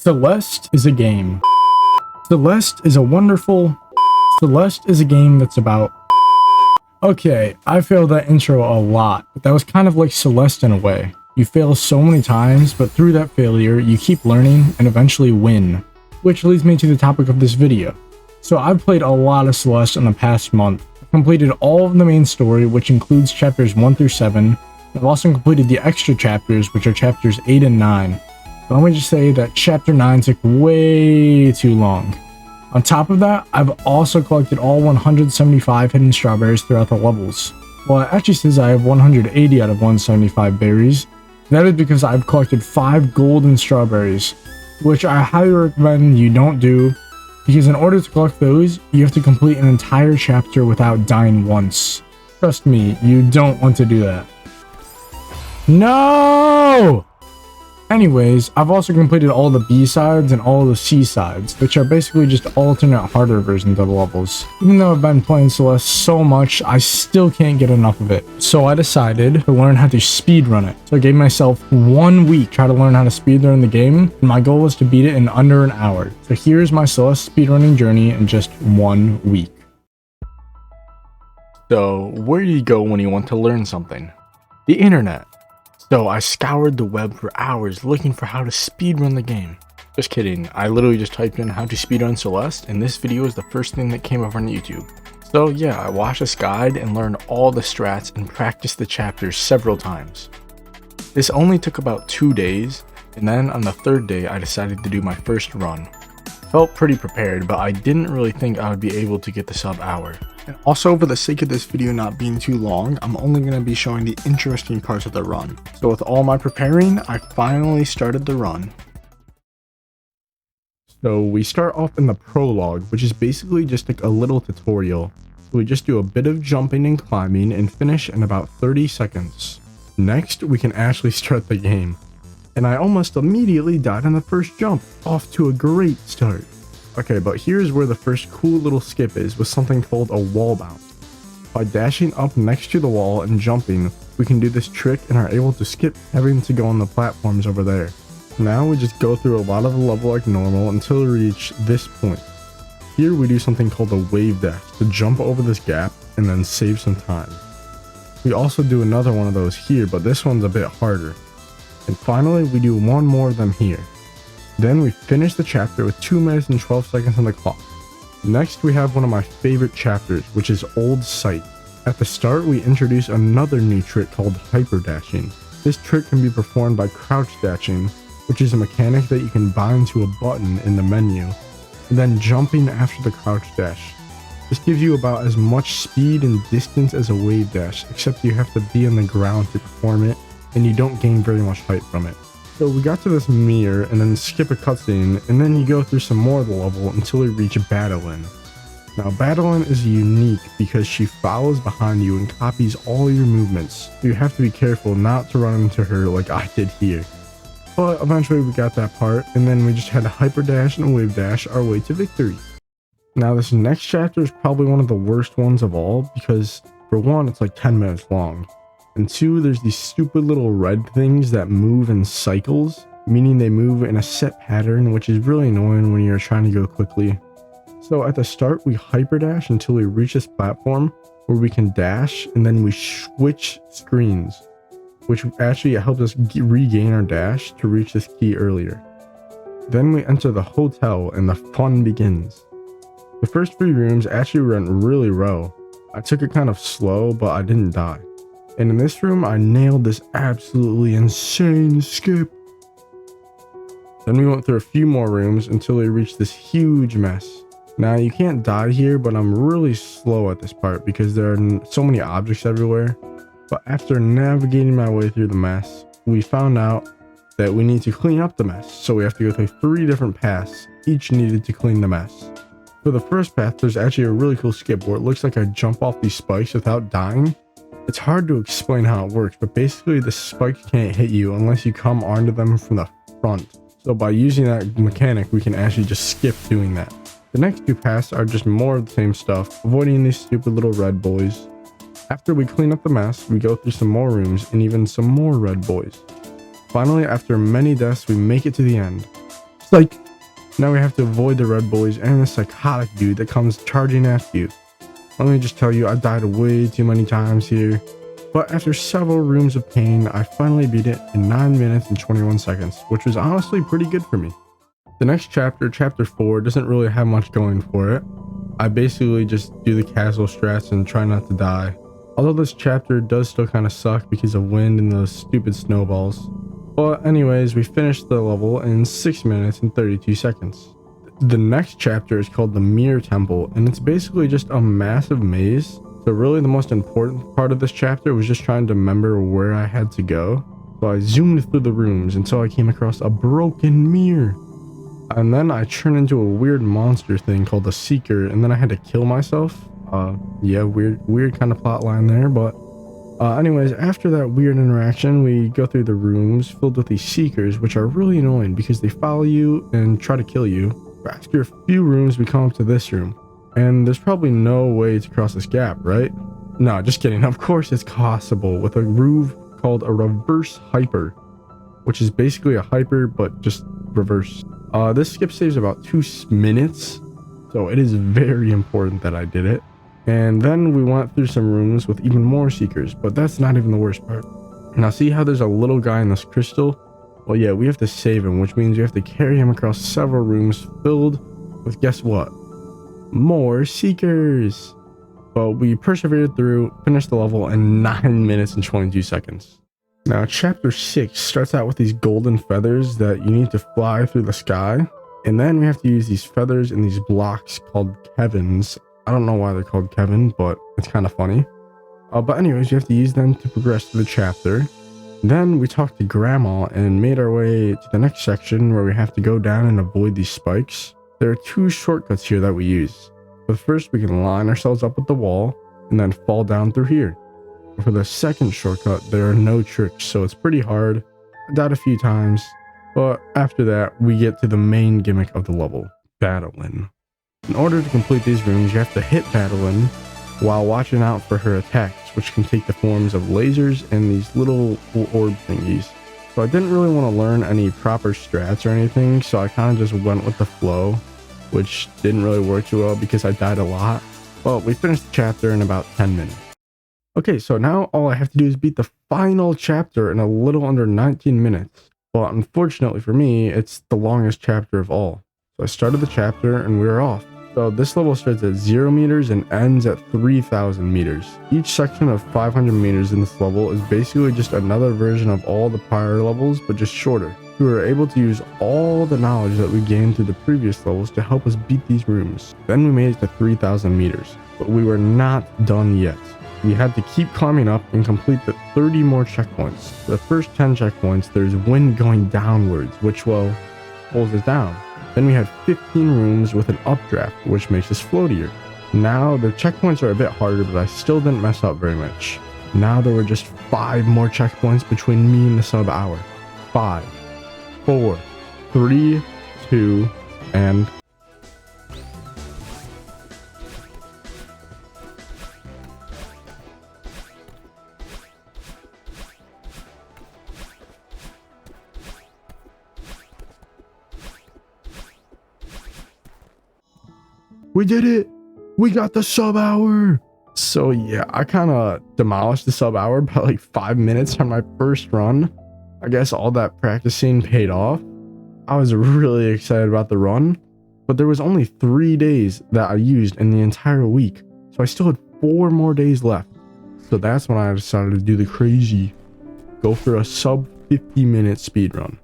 Celeste is a game. Celeste is a wonderful... Celeste is a game that's about... Okay, I failed that intro a lot, but that was kind of like Celeste in a way. You fail so many times, but through that failure, you keep learning and eventually win. Which leads me to the topic of this video. So I've played a lot of Celeste in the past month. I've completed all of the main story, which includes chapters 1 through 7. I've also completed the extra chapters, which are chapters 8 and 9. But let me just say that chapter 9 took way too long. On top of that, I've also collected all 175 hidden strawberries throughout the levels. Well, it actually says I have 180 out of 175 berries. That is because I've collected 5 golden strawberries, which I highly recommend you don't do, because in order to collect those, you have to complete an entire chapter without dying once. Trust me, you don't want to do that. No! Anyways, I've also completed all the B-sides and all the C-sides, which are basically just alternate harder versions of the levels. Even though I've been playing Celeste so much, I still can't get enough of it. So I decided to learn how to speedrun it. So I gave myself 1 week to try to learn how to speedrun the game, and my goal was to beat it in under an hour. So here's my Celeste speedrunning journey in just 1 week. So where do you go when you want to learn something? The internet. So I scoured the web for hours looking for how to speedrun the game. Just kidding, I literally just typed in how to speedrun Celeste and this video is the first thing that came up on YouTube. So yeah, I watched this guide and learned all the strats and practiced the chapters several times. This only took about 2 days, and then on the 3rd day I decided to do my first run. Felt pretty prepared, but I didn't really think I would be able to get the sub hour. And also, for the sake of this video not being too long, I'm only going to be showing the interesting parts of the run. So with all my preparing, I finally started the run. So we start off in the prologue, which is basically just like a little tutorial. So we just do a bit of jumping and climbing and finish in about 30 seconds. Next, we can actually start the game. And I almost immediately died on the first jump, off to a great start. Okay, but here's where the first cool little skip is with something called a wall bounce. By dashing up next to the wall and jumping, we can do this trick and are able to skip having to go on the platforms over there. Now we just go through a lot of the level like normal until we reach this point. Here we do something called a wave dash to jump over this gap and then save some time. We also do another one of those here, but this one's a bit harder. And finally, we do one more of them here. Then we finish the chapter with 2 minutes and 12 seconds on the clock. Next, we have one of my favorite chapters, which is Old Sight. At the start, we introduce another new trick called hyper dashing. This trick can be performed by crouch dashing, which is a mechanic that you can bind to a button in the menu, and then jumping after the crouch dash. This gives you about as much speed and distance as a wave dash, except you have to be on the ground to perform it, and you don't gain very much height from it. So we got to this mirror and then skip a cutscene, and then you go through some more of the level until we reach Battlein. Now Battlein is unique because she follows behind you and copies all your movements, so you have to be careful not to run into her like I did here. But eventually we got that part, and then we just had to hyper dash and wave dash our way to victory. Now this next chapter is probably one of the worst ones of all because for one, it's like 10 minutes long. And 2, there's these stupid little red things that move in cycles, meaning they move in a set pattern, which is really annoying when you're trying to go quickly. So at the start, we hyper dash until we reach this platform where we can dash, and then we switch screens, which actually helps us regain our dash to reach this key earlier. Then we enter the hotel and the fun begins. The first 3 rooms actually went really well. I took it kind of slow, but I didn't die. And in this room, I nailed this absolutely insane skip. Then we went through a few more rooms until we reached this huge mess. Now you can't die here, but I'm really slow at this part because there are so many objects everywhere. But after navigating my way through the mess, we found out that we need to clean up the mess. So we have to go through 3 different paths, each needed to clean the mess. For the first path, there's actually a really cool skip where it looks like I jump off these spikes without dying. It's hard to explain how it works, but basically the spikes can't hit you unless you come onto them from the front. So by using that mechanic, we can actually just skip doing that. The next 2 paths are just more of the same stuff, avoiding these stupid little red boys. After we clean up the mess, we go through some more rooms and even some more red boys. Finally, after many deaths, we make it to the end. Like, now we have to avoid the red boys and the psychotic dude that comes charging after you. Let me just tell you, I died way too many times here. But after several rooms of pain, I finally beat it in 9 minutes and 21 seconds, which was honestly pretty good for me. The next chapter, chapter 4, doesn't really have much going for it. I basically just do the castle strats and try not to die. Although this chapter does still kind of suck because of wind and those stupid snowballs. But anyways, we finished the level in 6 minutes and 32 seconds. The next chapter is called the Mirror Temple, and it's basically just a massive maze. So really the most important part of this chapter was just trying to remember where I had to go. So I zoomed through the rooms until I came across a broken mirror. And then I turned into a weird monster thing called the Seeker, and then I had to kill myself. Yeah, weird kind of plot line there, but anyways, after that weird interaction, we go through the rooms filled with these Seekers, which are really annoying because they follow you and try to kill you. But after a few rooms, we come up to this room. And there's probably no way to cross this gap, right? No, just kidding. Of course it's possible with a groove called a reverse hyper, which is basically a hyper, but just reverse. This skip saves about 2 minutes, so it is very important that I did it. And then we went through some rooms with even more Seekers, but that's not even the worst part. Now see how there's a little guy in this crystal? Well, yeah, we have to save him, which means we have to carry him across several rooms filled with, guess what? More Seekers. But we persevered through, finished the level in 9 minutes and 22 seconds. Now chapter 6 starts out with these golden feathers that you need to fly through the sky, and then we have to use these feathers in these blocks called Kevins. I don't know why they're called Kevin, but it's kind of funny. But anyways, you have to use them to progress through the chapter. Then we talked to Grandma and made our way to the next section where we have to go down and avoid these spikes. There are 2 shortcuts here that we use. But first we can line ourselves up with the wall and then fall down through here. For the second shortcut, there are no tricks, so it's pretty hard. I died a few times, but after that we get to the main gimmick of the level, battling. In order to complete these rooms, you have to hit Battlein while watching out for her attacks, which can take the forms of lasers and these little orb thingies. So I didn't really want to learn any proper strats or anything, so I kind of just went with the flow, which didn't really work too well because I died a lot. Well, we finished the chapter in about 10 minutes. Okay, so now all I have to do is beat the final chapter in a little under 19 minutes. But unfortunately for me, it's the longest chapter of all. So I started the chapter and we were off. So this level starts at 0 meters and ends at 3,000 meters. Each section of 500 meters in this level is basically just another version of all the prior levels, but just shorter. We were able to use all the knowledge that we gained through the previous levels to help us beat these rooms. Then we made it to 3,000 meters, but we were not done yet. We had to keep climbing up and complete the 30 more checkpoints. For the first 10 checkpoints, there's wind going downwards, which, well, pulls us down. Then we had 15 rooms with an updraft, which makes us floatier. Now, the checkpoints are a bit harder, but I still didn't mess up very much. Now there were just 5 more checkpoints between me and the sub hour. 5, 4, 3, 2, and... we did it! We got the sub hour! So yeah, I kind of demolished the sub hour by like 5 minutes on my first run. I guess all that practicing paid off. I was really excited about the run, but there was only 3 days that I used in the entire week. So I still had 4 more days left. So that's when I decided to do the crazy. Go for a sub 50-minute speedrun.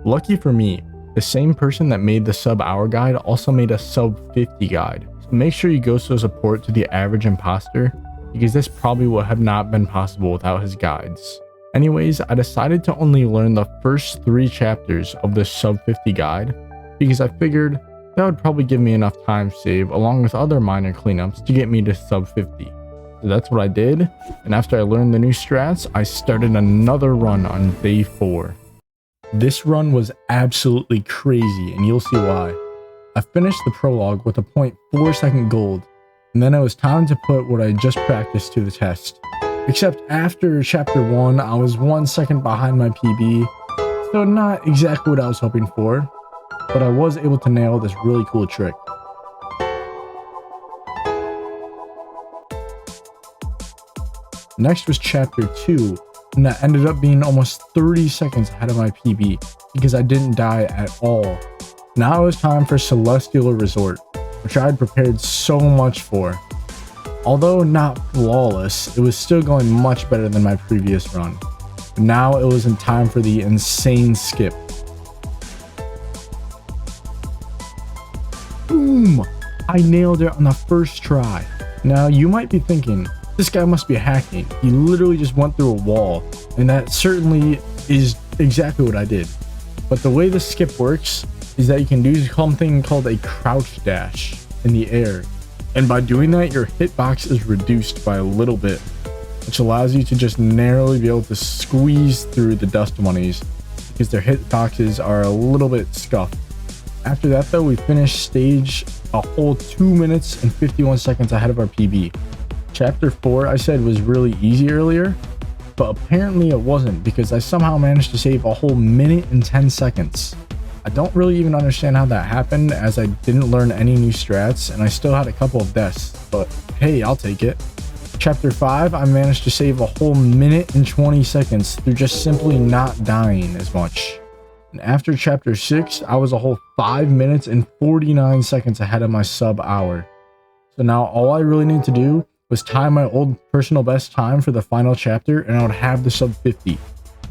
Lucky for me, the same person that made the sub hour guide also made a sub 50 guide. So make sure you go show support to the average imposter, because this probably would have not been possible without his guides. Anyways, I decided to only learn the first 3 chapters of the sub 50 guide, because I figured that would probably give me enough time save along with other minor cleanups to get me to sub 50. So that's what I did, and after I learned the new strats, I started another run on day 4. This run was absolutely crazy, and you'll see why. I finished the prologue with a 0.4 second gold, and then it was time to put what I just practiced to the test. Except after chapter 1, I was 1 second behind my PB, So not exactly what I was hoping for, but I was able to nail this really cool trick. Next was chapter 2, and that ended up being almost 30 seconds ahead of my PB because I didn't die at all. Now it was time for Celestial Resort, which I had prepared so much for. Although not flawless, it was still going much better than my previous run. But now it was in time for the insane skip. Boom! I nailed it on the first try. Now you might be thinking, this guy must be hacking. He literally just went through a wall, and that certainly is exactly what I did. But the way the skip works is that you can do something called a crouch dash in the air. And by doing that, your hitbox is reduced by a little bit, which allows you to just narrowly be able to squeeze through the dust bunnies because their hitboxes are a little bit scuffed. After that though, we finished stage a whole 2 minutes and 51 seconds ahead of our PB. Chapter 4 I said was really easy earlier, but apparently it wasn't because I somehow managed to save a whole minute and 10 seconds. I don't really even understand how that happened as I didn't learn any new strats and I still had a couple of deaths, but hey, I'll take it. Chapter 5, I managed to save a whole minute and 20 seconds through just simply not dying as much. And after chapter 6, I was a whole 5 minutes and 49 seconds ahead of my sub hour. So now all I really need to do was time my old personal best time for the final chapter and I would have the sub 50.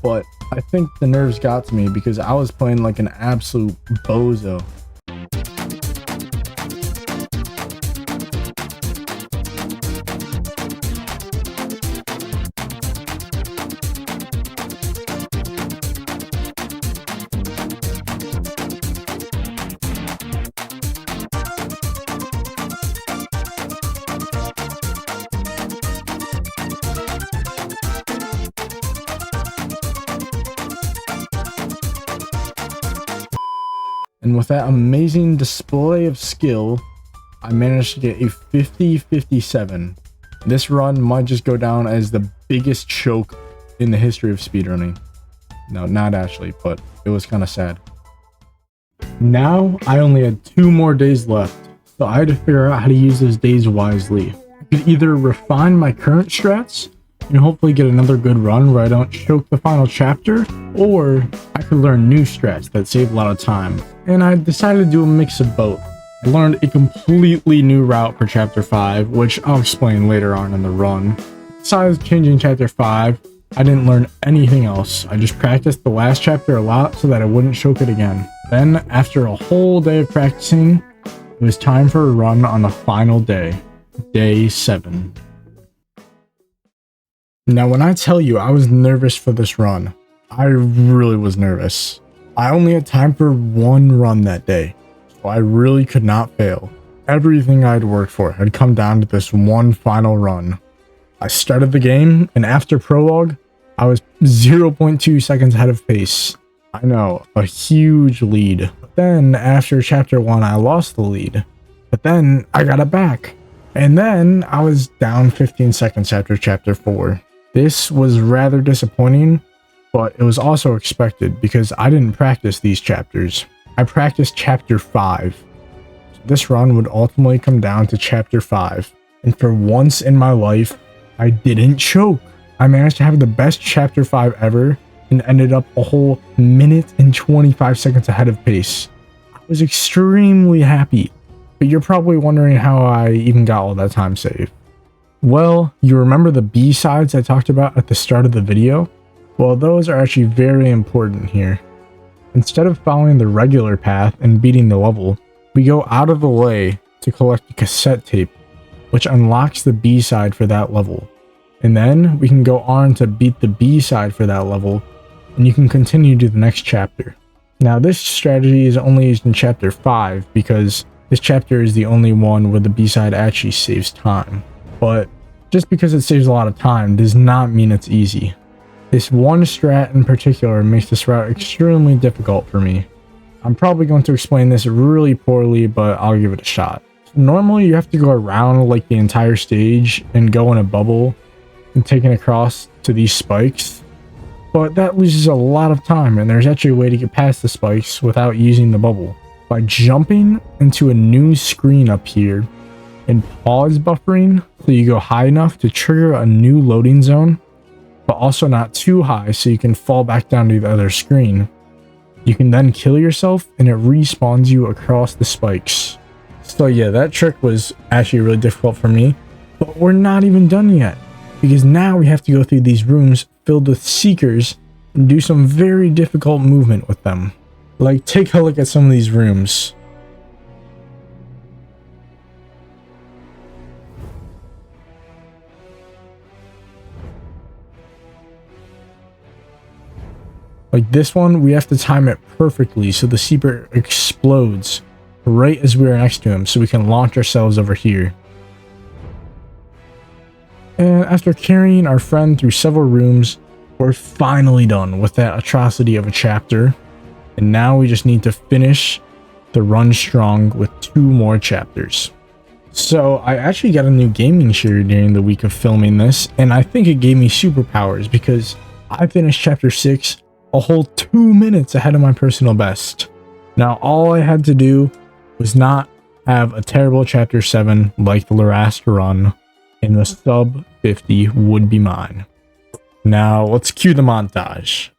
But I think the nerves got to me because I was playing like an absolute bozo. And with that amazing display of skill, I managed to get a 50-57. This run might just go down as the biggest choke in the history of speedrunning. No, not actually, but it was kind of sad. Now, I only had 2 more days left, so I had to figure out how to use those days wisely. I could either refine my current strats and hopefully get another good run where I don't choke the final chapter, or I could learn new strats that save a lot of time. And I decided to do a mix of both. I learned a completely new route for chapter 5, which I'll explain later on in the run. Besides changing chapter 5, I didn't learn anything else. I just practiced the last chapter a lot so that I wouldn't choke it again. Then, after a whole day of practicing, it was time for a run on the final day, day 7. Now, when I tell you I was nervous for this run, I really was nervous. I only had time for 1 run that day, so I really could not fail. Everything I had worked for had come down to this one final run. I started the game, and after prologue, I was 0.2 seconds ahead of pace. I know, a huge lead. But then, after chapter 1, I lost the lead. But then, I got it back. And then, I was down 15 seconds after chapter 4. This was rather disappointing, but it was also expected because I didn't practice these chapters. I practiced chapter 5. So this run would ultimately come down to chapter 5. And for once in my life, I didn't choke. I managed to have the best chapter 5 ever and ended up a whole minute and 25 seconds ahead of pace. I was extremely happy, but you're probably wondering how I even got all that time saved. Well, you remember the B-sides I talked about at the start of the video? Well, those are actually very important here. Instead of following the regular path and beating the level, we go out of the way to collect the cassette tape, which unlocks the B-side for that level. And then we can go on to beat the B-side for that level, and you can continue to the next chapter. Now, this strategy is only used in chapter 5 because this chapter is the only one where the B-side actually saves time. But just because it saves a lot of time does not mean it's easy. This one strat in particular makes this route extremely difficult for me. I'm probably going to explain this really poorly, but I'll give it a shot. Normally you have to go around like the entire stage and go in a bubble and take it across to these spikes. but that loses a lot of time, and there's actually a way to get past the spikes without using the bubble. By jumping into a new screen up here and pause buffering so you go high enough to trigger a new loading zone, but also not too high so you can fall back down to the other screen. You can then kill yourself and it respawns you across the spikes. So yeah, that trick was actually really difficult for me, but we're not even done yet, because now we have to go through these rooms filled with seekers and do some very difficult movement with them. Like, take a look at some of these rooms. Like this one, we have to time it perfectly so the seeker explodes right as we're next to him so we can launch ourselves over here. And after carrying our friend through several rooms, we're finally done with that atrocity of a chapter. And now we just need to finish the run strong with 2 more chapters. So I actually got a new gaming chair during the week of filming this, and I think it gave me superpowers because I finished chapter 6 a whole 2 minutes ahead of my personal best. Now all I had to do was not have a terrible chapter 7 like the last run, and the sub 50 would be mine. Now let's cue the montage.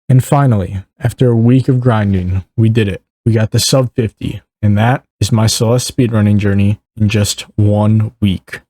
And finally, after a week of grinding, we did it. We got the sub 50, and that is my Celeste speedrunning journey in just 1 week.